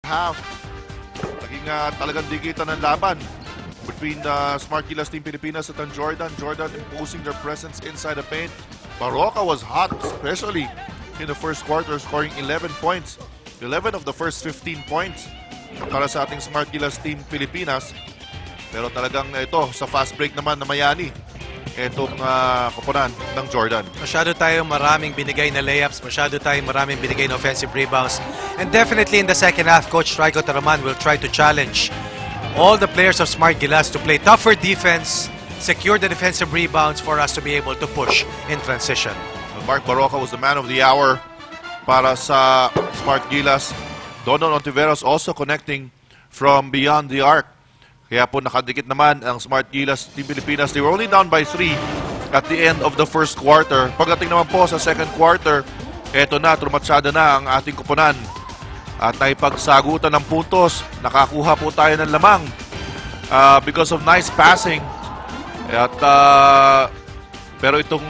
half. Naging talagang dikitan ng laban between Smart Gilas Team Pilipinas at ang Jordan. Jordan imposing their presence inside the paint. Baroka was hot, especially in the first quarter, scoring 11 points. 11 of the first 15 points para sa ating Smart Gilas Team Pilipinas. Pero talagang ito, sa fast break naman na Mayani, itong koponan ng Jordan. Masyado tayong maraming binigay na layups, masyado tayong maraming binigay na offensive rebounds. And definitely in the second half, Coach Rico Taraman will try to challenge all the players of Smart Gilas to play tougher defense, secure the defensive rebounds for us to be able to push in transition. Mark Baroka was the man of the hour para sa Smart Gilas. Donon Ontiveros also connecting from beyond the arc. Kaya po nakadikit naman ang Smart Gilas Team Pilipinas. They were only down by 3 at the end of the first quarter. Pagdating naman po sa second quarter, eto na, trumatsada na ang ating kuponan. At naipagsagutan ng puntos. Nakakuha po tayo ng lamang because of nice passing. At pero itong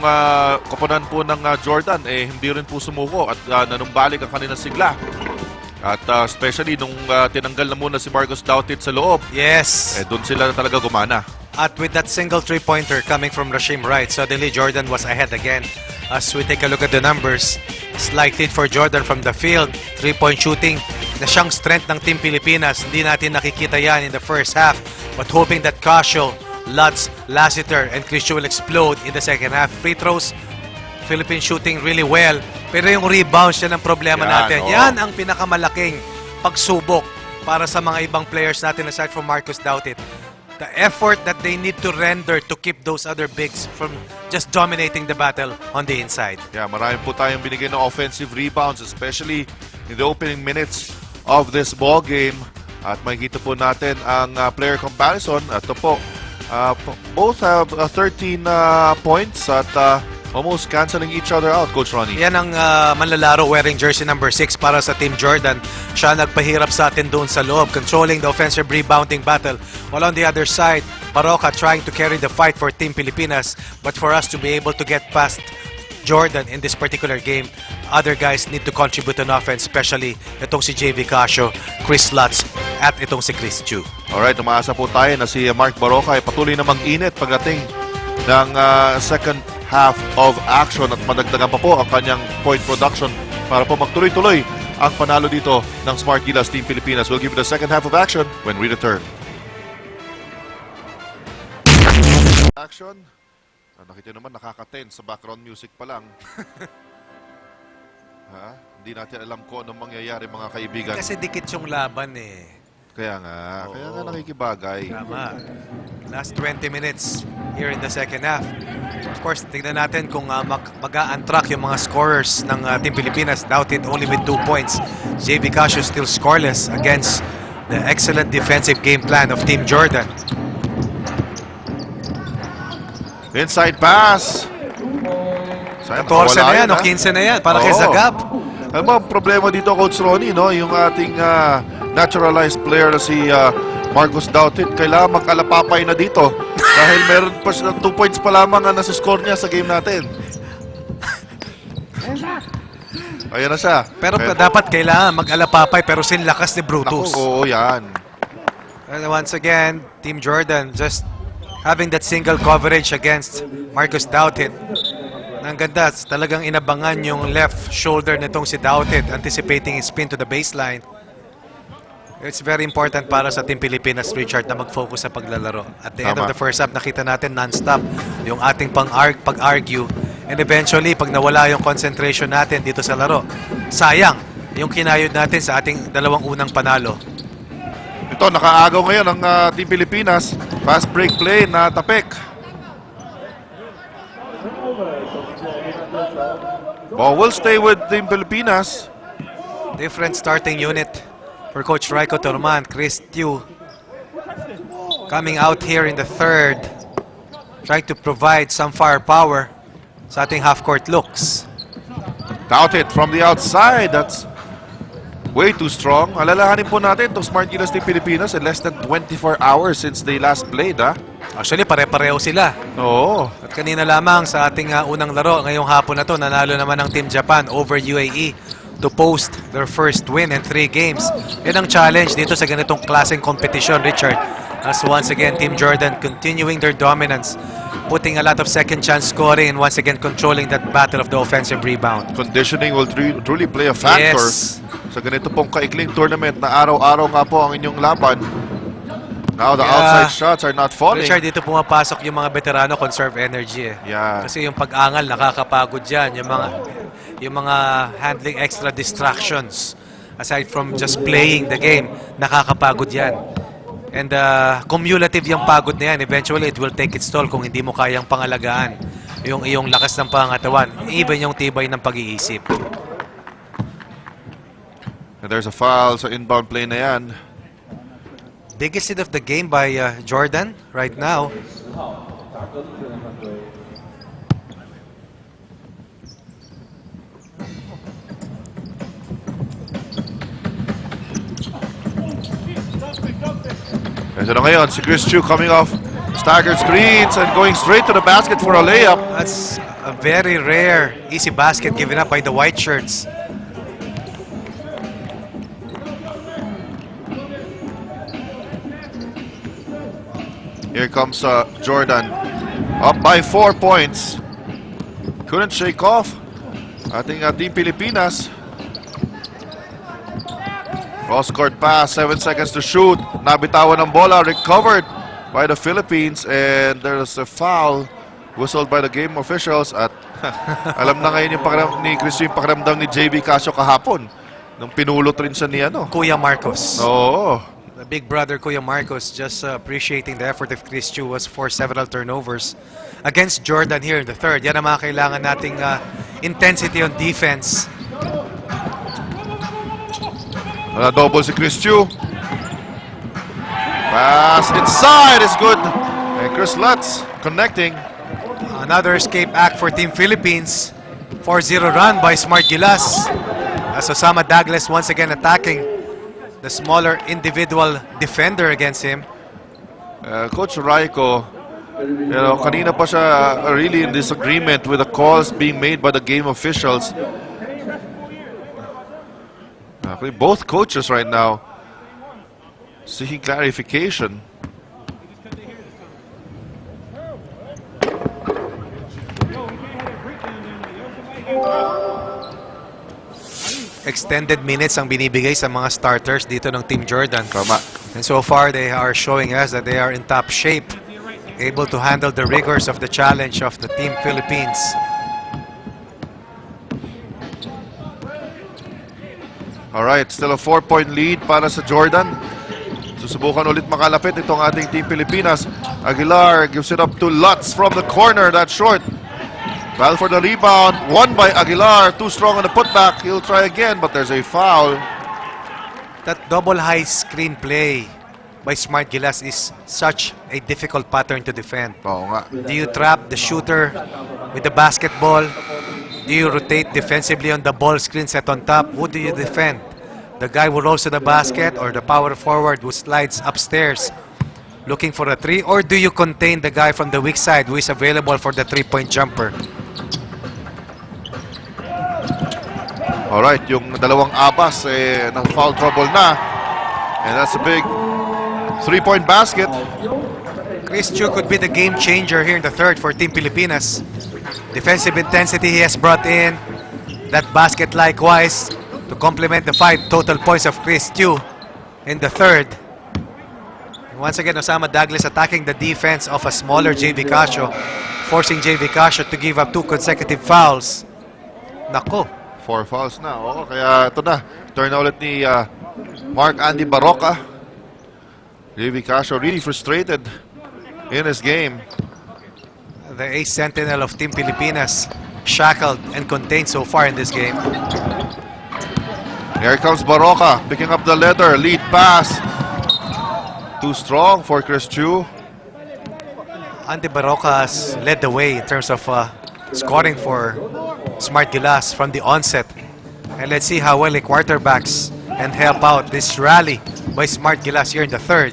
koponan po ng Jordan, hindi rin po sumuko at nanumbalik ang kanilang sigla. At especially nung tinanggal na muna si Marcos Dautit sa loob. Yes. Doon sila talaga gumana. At with that single three-pointer coming from Rashim Wright, suddenly Jordan was ahead again. As we take a look at the numbers, slight lead for Jordan from the field. Three-point shooting na siyang strength ng Team Pilipinas. Hindi natin nakikita yan in the first half. But hoping that Casio, Lutz, Lassiter, and Christian will explode in the second half. Free throws, Philippines shooting really well. Pero yung rebounds yan ang problema natin. Oh. Yan ang pinakamalaking pagsubok para sa mga ibang players natin aside from Marcos Dautit. The effort that they need to render to keep those other bigs from just dominating the battle on the inside. Yeah, marami po tayong binigay ng offensive rebounds, especially in the opening minutes of this ball game. At makikita po natin ang player comparison. Ito po, both have 13 points at almost canceling each other out, Coach Ronnie. Yan ang manlalaro wearing jersey number 6 para sa Team Jordan. Siya nagpahirap sa atin doon sa loob, controlling the offensive rebounding battle. While on the other side, Baroka trying to carry the fight for Team Pilipinas. But for us to be able to get past Jordan in this particular game, other guys need to contribute on offense, especially itong si JV Casio, Chris Lutz, at itong si Chris Chu. Alright, umaasa po tayo na si Mark Baroka ay patuloy namang init pagdating ng second half of action at madagdagan pa po ang kanyang point production para po magtuloy-tuloy ang panalo dito ng Smart Gilas Team Pilipinas. We'll give you the second half of action when we return. Action. Nakita naman nakaka-tense sa background music pa lang. Hindi natin alam kung anong mangyayari, mga kaibigan. Kasi dikit yung laban eh. Kaya nga nakikibagay. Tama. Last 20 minutes here in the second half. Of course, tignan natin kung mag-a-untrack yung mga scorers ng Team Pilipinas. Doubted only with 2 points. JV Casio still scoreless against the excellent defensive game plan of Team Jordan. Inside pass. 14 na yan o 15 na yan para kay Zagab. Ano ba ang problema dito, Coach Ronnie, no? Yung ating naturalized player na si Marcos Dautit, kailangan mag-alapapay na dito dahil meron pa siya 2 points pa lamang ang nasa-score niya sa game natin. Ayan na siya. Pero dapat kailangan mag-alapapay pero sinlakas ni Brutus. Naku, oo, yan. And once again, Team Jordan just having that single coverage against Marcos Dautit. Ang ganda, talagang inabangan yung left shoulder nitong si Dautit, anticipating his spin to the baseline. It's very important para sa Team Pilipinas, Richard, na mag-focus sa paglalaro. At the end of the first half, nakita natin non-stop yung ating pag-argue. And eventually, pag nawala yung concentration natin dito sa laro, sayang yung kinayod natin sa ating dalawang unang panalo. Ito, nakaagaw ngayon ang Team Pilipinas. Fast break play na tapik. Ball will stay with Team Pilipinas. Different starting unit for Coach Rico Taraman. Chris Tew coming out here in the third, trying to provide some firepower sa ating half-court looks. Dautit from the outside. That's way too strong. Alalahanin po natin itong Smart Gilas Team Pilipinas in less than 24 hours since they last played, Actually, pare-pareho sila. Oo. At kanina lamang sa ating unang laro, ngayong hapon na to, nanalo naman ang Team Japan over UAE to post their first win in 3 games. Yan ang challenge dito sa ganitong klaseng competition, Richard. As once again, Team Jordan continuing their dominance, putting a lot of second chance scoring and once again controlling that battle of the offensive rebound. Conditioning will truly play a factor Yes. sa ganito pong kaikling tournament na araw-araw nga po ang inyong laban. Now the Yeah. outside shots are not falling. Richard, dito pumapasok yung mga veterano, conserve energy eh. Yeah. Kasi yung pag-angal, nakakapagod yan. Yung mga handling extra distractions, aside from just playing the game, nakakapagod yan. And cumulative yung pagod na yan. Eventually, it will take its toll kung hindi mo kayang pangalagaan yung iyong lakas ng pangatawan, even yung tibay ng pag-iisip. And there's a foul sa inbound play na yan. Biggest hit of the game by Jordan right now. Ito na ngayon, si Chris Chu coming off staggered screens and going straight to the basket for a layup. That's a very rare easy basket given up by the white shirts. Here comes Jordan. Up by 4 points. Couldn't shake off ating Team Pilipinas. Cross-court pass, 7 seconds to shoot. Nabitawan ng bola, recovered by the Philippines. And there's a foul whistled by the game officials. At alam na ngayon yung ni Chris yung pakiramdam ni JV Casio kahapon. Nung pinulot rin siya ni Kuya Marcos. Oo. The big brother Kuya Marcos just appreciating the effort of Chris Chu was for several turnovers against Jordan here in the third. Yan ang mga kailangan nating intensity on defense. Double si Chris Chu. Pass inside is good. And Chris Lutz connecting. Another escape act for Team Philippines. 4-0 run by Smart Gilas. As Osama Douglas once again attacking the smaller individual defender against him. Coach Raiko, kanina pa siya really in disagreement with the calls being made by the game officials. Actually, both coaches right now seeking clarification. Extended minutes ang binibigay sa mga starters dito ng Team Jordan. Tama. And so far, they are showing us that they are in top shape, able to handle the rigors of the challenge of the Team Philippines. Alright, still a 4-point lead para sa Jordan. Susubukan ulit makalapit itong ating Team Pilipinas. Aguilar gives it up to Lutz from the corner. That's short. Battle for the rebound. Won by Aguilar. Too strong on the putback. He'll try again, but there's a foul. That double high screen play by Smart Gilas is such a difficult pattern to defend. Oo nga. Do you trap the shooter with the basketball? Do you rotate defensively on the ball screen set on top? Who do you defend? The guy who rolls to the basket or the power forward who slides upstairs looking for a three? Or do you contain the guy from the weak side who is available for the three-point jumper? Alright, yung dalawang abas ng foul trouble na. And that's a big 3-point basket. Chris Chu could be the game changer here in the third for Team Pilipinas. Defensive intensity he has brought in. That basket likewise to complement the 5 total points of Chris Chu in the third. And once again, Osama Douglas attacking the defense of a smaller JV Casio, forcing JV Casio to give up 2 consecutive fouls. Nako. 4 fouls na. Oo, kaya ito na. Turn na ulit ni Mark Andy Baroka. JV Casio really frustrated in his game. The ace sentinel of Team Pilipinas shackled and contained so far in this game. Here comes Baroka picking up the leather. Lead pass. Too strong for Chris Chu. Andy Baroka has led the way in terms of scoring for Smart Gilas from the onset. And let's see how well he quarterbacks and help out this rally by Smart Gilas here in the third.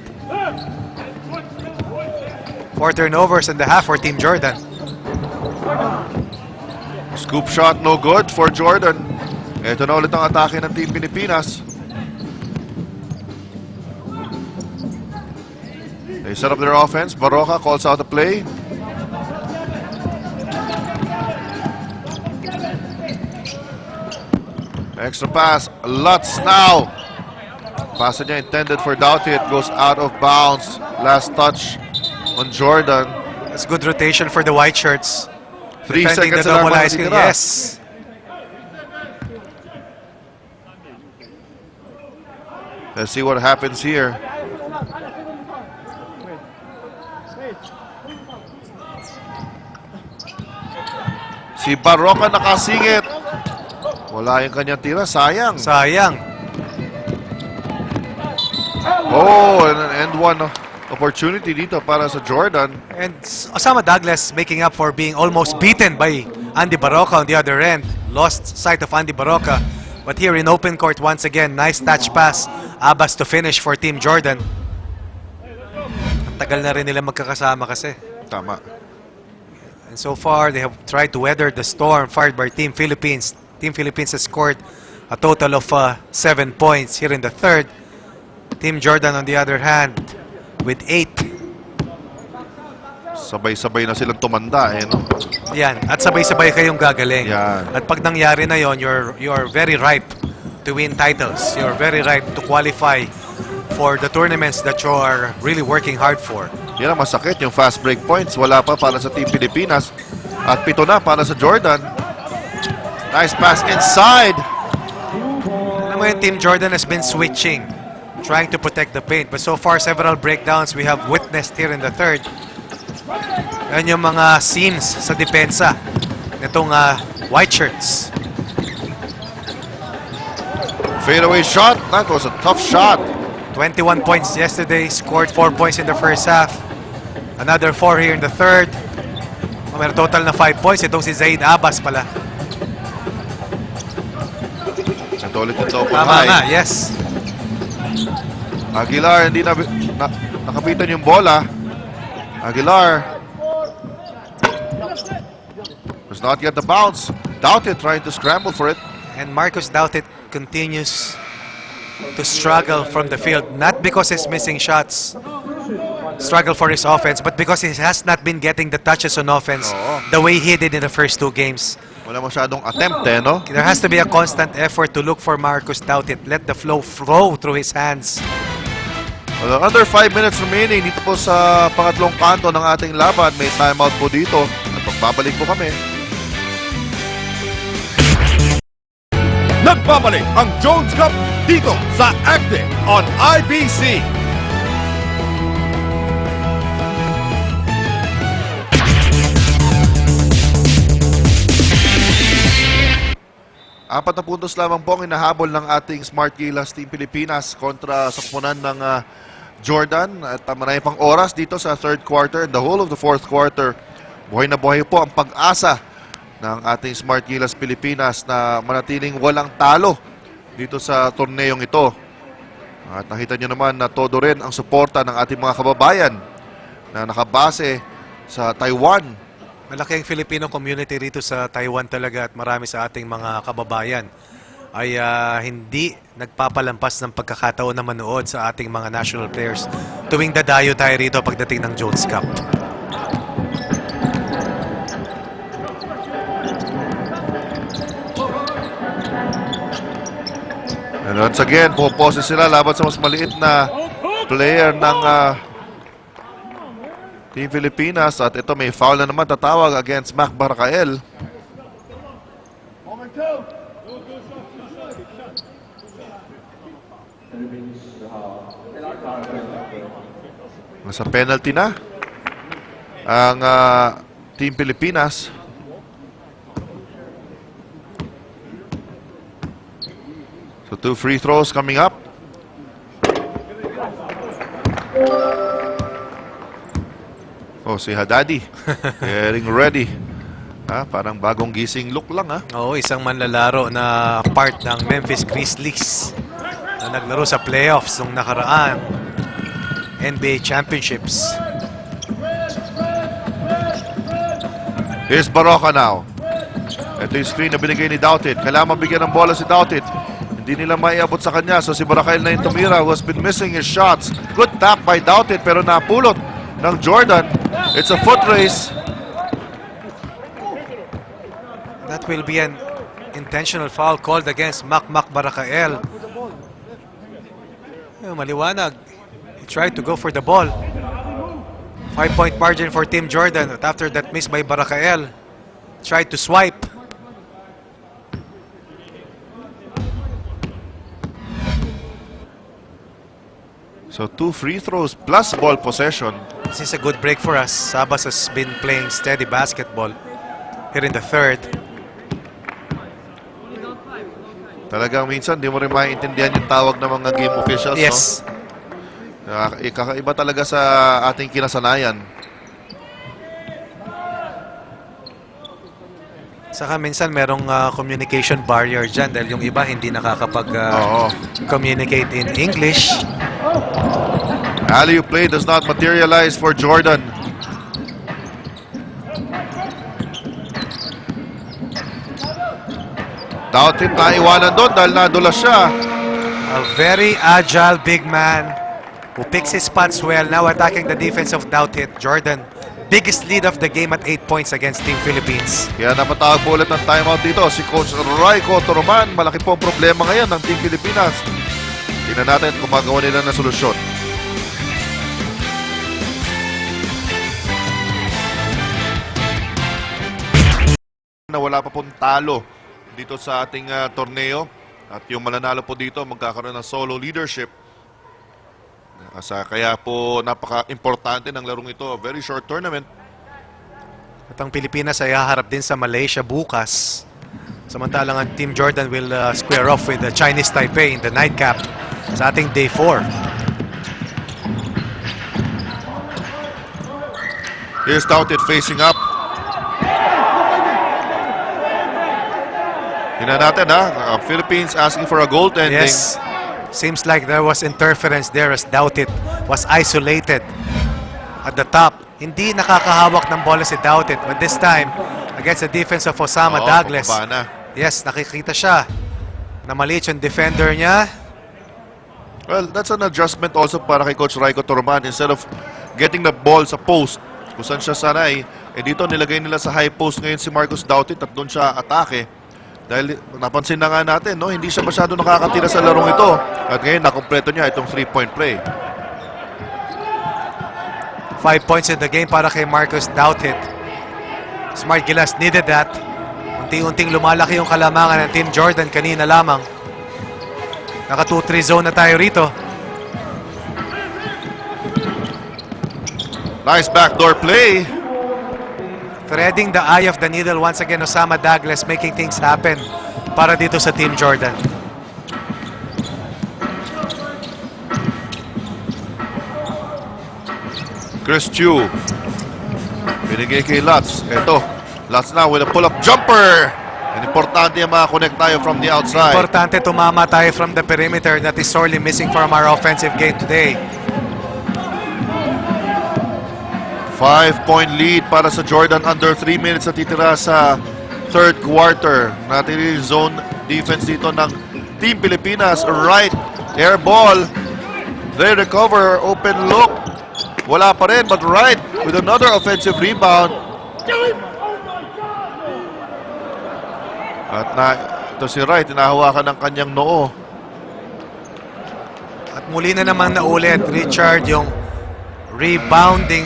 4 turnovers in the half for Team Jordan. Scoop shot no good for Jordan. Ito na ulit ang atake ng Team Pilipinas. They set up their offense. Baroka calls out the play. Extra pass. Lutz now. Pass niya intended for Doughty. It goes out of bounds. Last touch on Jordan. That's good rotation for the white shirts. 3 Defending seconds the na lang double mga high skill. natitira. Yes. Let's see what happens here. Si Baroka nakasingit. Wala yung kanyang tira. Sayang. Sayang. Oh, and an end one opportunity dito para sa Jordan. And Osama Douglas making up for being almost beaten by Andy Baroka on the other end. Lost sight of Andy Baroka. But here in open court once again, nice touch pass. Abbas to finish for Team Jordan. Ang tagal na rin nila magkakasama kasi. Tama. And so far, they have tried to weather the storm fired by Team Philippines. Team Philippines has scored a total of 7 points here in the third. Team Jordan, on the other hand, with 8. Sabay-sabay na silang tumanda eh, no? Yan. At sabay-sabay kayong gagaling. Yan. At pag nangyari na yon, you're very ripe to win titles. You're very ripe to qualify for the tournaments that you are really working hard for. Yan ang masakit, yung fast break points. Wala pa para sa Team Pilipinas. At 7 na para sa Jordan. Nice pass inside. Alam mo yung Team Jordan has been switching, trying to protect the paint. But so far, several breakdowns we have witnessed here in the third. Yan yung mga seams sa depensa nitong white shirts. Fadeaway shot. That was a tough shot. 21 points yesterday, scored 4 points in the first half. Another 4 here in the third. May total na 5 points. Itong si Zaid Abbas pala. Ito ulit yung double Tama nga, high. yes. Aguilar, hindi nakapitan yung bola. Aguilar does not get the bounce. Doughty trying to scramble for it. And Marcus Doughty continues to struggle from the field. Not because he's missing shots, struggle for his offense, but because he has not been getting the touches on offense the way he did in the first 2 games. Wala masyadong attempt eh, no? There has to be a constant effort to look for Marcus Doughty. Let the flow through his hands. Well, under 5 minutes remaining dito po sa pangatlong kanto ng ating laban. May timeout po dito. At magbabalik po kami. Nagbabalik ang Jones Cup dito sa Active on IBC. Apat na puntos lamang po ang hinahabol ng ating Smart Gilas Team Pilipinas kontra sa kupunan ng Jordan. At marami pang oras dito sa third quarter. The whole of the fourth quarter, buhay na buhay po ang pag-asa ng ating Smart Gilas Pilipinas na manatiling walang talo dito sa torneyong ito. At nakita nyo naman na todo rin ang suporta ng ating mga kababayan na nakabase sa Taiwan. Malaki ang Filipino community rito sa Taiwan talaga at marami sa ating mga kababayan ay hindi nagpapalampas ng pagkakataon na manood sa ating mga national players tuwing dadayo tayo rito pagdating ng Jones Cup. And once again, puposes sila laban sa mas maliit na player ng Team Pilipinas. At ito may foul na naman tatawag against Mac Barcael. Nasa penalty na ang Team Pilipinas. So 2 free throws coming up. Oh, si Haddadi getting ready. Parang bagong gising look lang Oo, isang manlalaro na part ng Memphis Grizzlies na naglaro sa playoffs nung nakaraan NBA Championships. Here's Baroka now. Ito Ito yung screen na binigay ni Doughtit. Kailangan mabigyan ng bola si Doughtit. Hindi nila maiabot sa kanya. So si Barakael na yung tumira who has been missing his shots. Good tap by Doughtit pero napulot ng Jordan. It's a foot race. That will be an intentional foul called against Makmak Barakael. Maliwanag. He tried to go for the ball. 5-point margin for Team Jordan. But after that miss by Barakael, tried to swipe. So 2 free throws plus ball possession. This is a good break for us. Sabas has been playing steady basketball here in the third. Talagang minsan di mo rin maintindihan yung tawag ng mga game officials. Yes. No? Kakaiba talaga sa ating kinasanayan. Saka minsan merong communication barrier dyan dahil yung iba hindi nakakapag-communicate in English. Alley-oop play does not materialize for Jordan. Doughtit naiwanan doon dahil nadulas siya. A very agile big man who picks his spots well, now attacking the defense of Doughtit. Jordan, biggest lead of the game at 8 points against Team Philippines. Kaya napatawag po ulit ng timeout dito si Coach Raiko Toroman. Malaki po ang problema ngayon ng Team Pilipinas. Tingnan natin kung magawa nila na solusyon. Na wala pa pong talo dito sa ating torneo. At yung mananalo po dito magkakaroon ng solo leadership. Kaya po napaka-importante ng larong ito. Very short tournament. At ang Pilipinas ay haharap din sa Malaysia bukas. Samantalang ang Team Jordan will square off with the Chinese Taipei in the nightcap sa ating day 4. Here's Doughtit facing up. Tingnan natin Philippines asking for a goaltending. Yes. Seems like there was interference there as Doughtit was isolated at the top. Hindi nakakahawak ng bola si Doughtit, but this time against the defense of Osama Douglas. Yes, nakikita siya na maliit yung defender niya. Well, that's an adjustment also para kay Coach Raiko Toroman. Instead of getting the ball sa post, kung saan siya sanay, dito nilagay nila sa high post ngayon si Marcus Doughtit at doon siya atake. Dahil napansin na nga natin, hindi siya masyado nakakatira sa larong ito. At ngayon, nakompleto niya itong 3-point play. 5 points in the game para kay Marcus Doughtit. Smart Gilas needed that. Unti-unting lumalaki yung kalamangan ng Team Jordan kanina lamang. Naka 2-3 zone na tayo rito. Nice backdoor play. Threading the eye of the needle once again, Osama Douglas making things happen para dito sa Team Jordan. Chris Chu. Binigay kay Lutz. Ito. Lutz now with a pull-up jumper. And importante yung makakonect tayo from the outside. Importante tumama tayo from the perimeter that is sorely missing from our offensive game today. 5-point lead para sa Jordan. Under 3 minutes na titira sa third quarter. Natin yung zone defense dito ng Team Pilipinas. Right. Air ball. They recover. Open look. Wala pa rin. But right with another offensive rebound. At ito si Wright. Tinahawakan ng kanyang noo. At muli na naman naulit, Richard, yung rebounding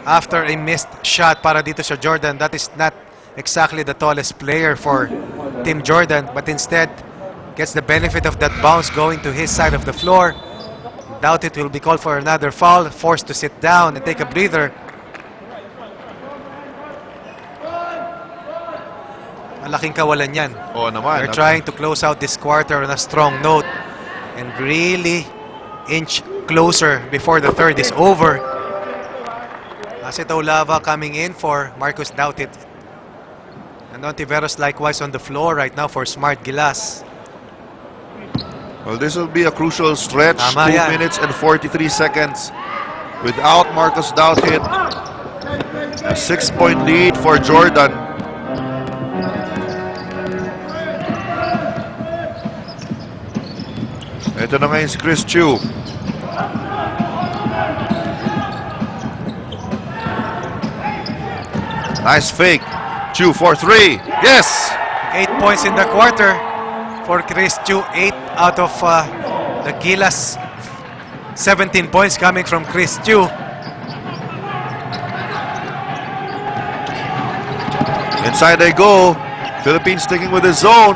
after a missed shot para dito sa Jordan. That is not exactly the tallest player for Team Jordan, but instead gets the benefit of that bounce going to his side of the floor. Doughtit will be called for another foul, forced to sit down and take a breather. Malaking kawalan yan. Oo naman. They're trying to close out this quarter on a strong note and really inch closer before the third is over. Asito Lava coming in for Marcus Doughtit. And Ontiveros likewise on the floor right now for Smart Gilas. Well, this will be a crucial stretch. Tama 2 yan. minutes and 43 seconds without Marcus Doughtit. A 6-point lead for Jordan. Ito na ngayon si Chris Chu. Nice fake. Chu for 3. Yes! 8 points in the quarter for Chris Chu. 8 out of the Gilas. 17 points coming from Chris Chu. Inside they go. Philippines sticking with his zone.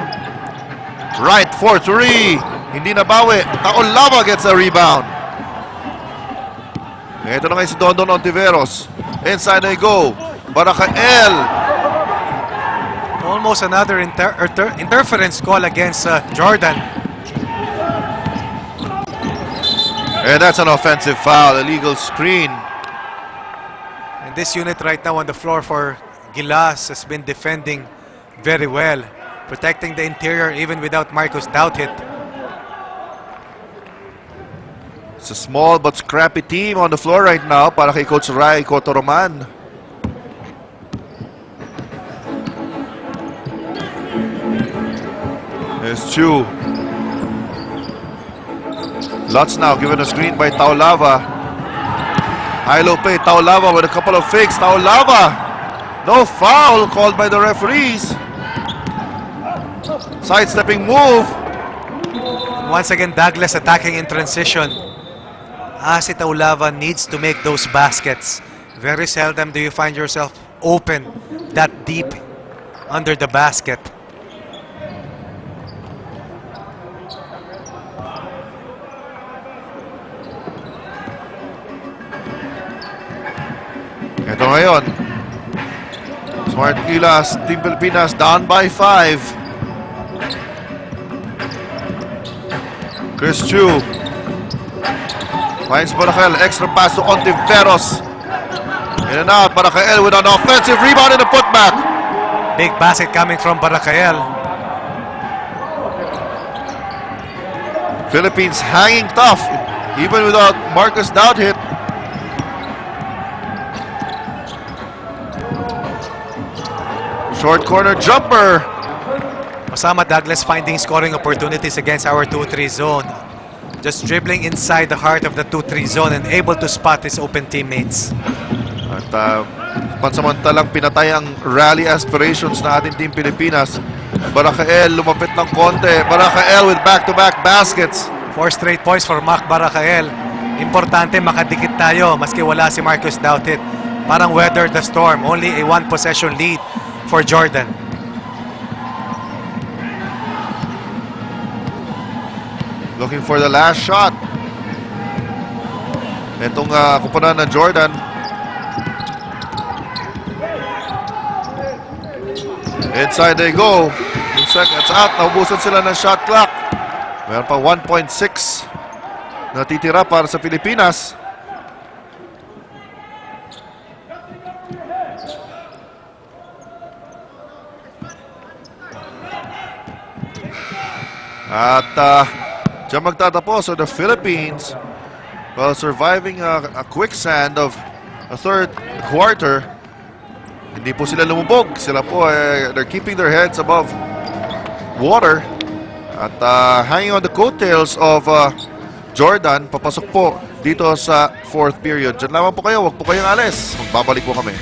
Right for 3. Hindi nabawi. Taolava gets a rebound. Ito na ngayon si Dondon Ontiveros. Inside they go. Barakael. Almost another interference call against Jordan. And that's an offensive foul. Illegal screen. And this unit right now on the floor for Gilas has been defending very well, protecting the interior even without Marcus Douthit. It's a small but scrappy team on the floor right now para kay Coach Rai Cotoroman. There's Chu. Lots now given a screen by Taolava. High-low play. Taolava with a couple of fakes. Taolava. No foul called by the referees. Sidestepping move. Once again, Douglas attacking in transition. Si Taolava needs to make those baskets. Very seldom do you find yourself open that deep under the basket. Ito ngayon. Smart Gilas, Team Pilipinas down by 5. Chris Chu finds Barakael. Extra pass to Ontiveros. In and out. Barakael with an offensive rebound and a putback. Big basket coming from Barakael. Philippines hanging tough even without Marcus Douthit. Short corner jumper. Osama Douglas finding scoring opportunities against our 2-3 zone. Just dribbling inside the heart of the 2-3 zone and able to spot his open teammates. At pansamantalang pinatay ang rally aspirations na ating Team Pilipinas. Barakael lumapit ng konti. Barakael with back-to-back baskets. 4 straight points for Mac Barakael. Importante makadikit tayo maski wala si Marcus Douthit. Parang weather the storm. Only a 1 possession lead for Jordan. Looking for the last shot. Itong kupunan ng Jordan. Inside they go. 2 seconds out. Naubusan sila ng shot clock. Meron pa 1.6 natitira para sa Pilipinas. At diyan magtatapos. So the Philippines, well, surviving a quicksand of a third quarter. Hindi po sila lumubog. Sila po, they're keeping their heads above water. At hanging on the coattails of Jordan, papasok po dito sa fourth period. Diyan lamang po kayo, huwag po kayong alis. Magbabalik po kami.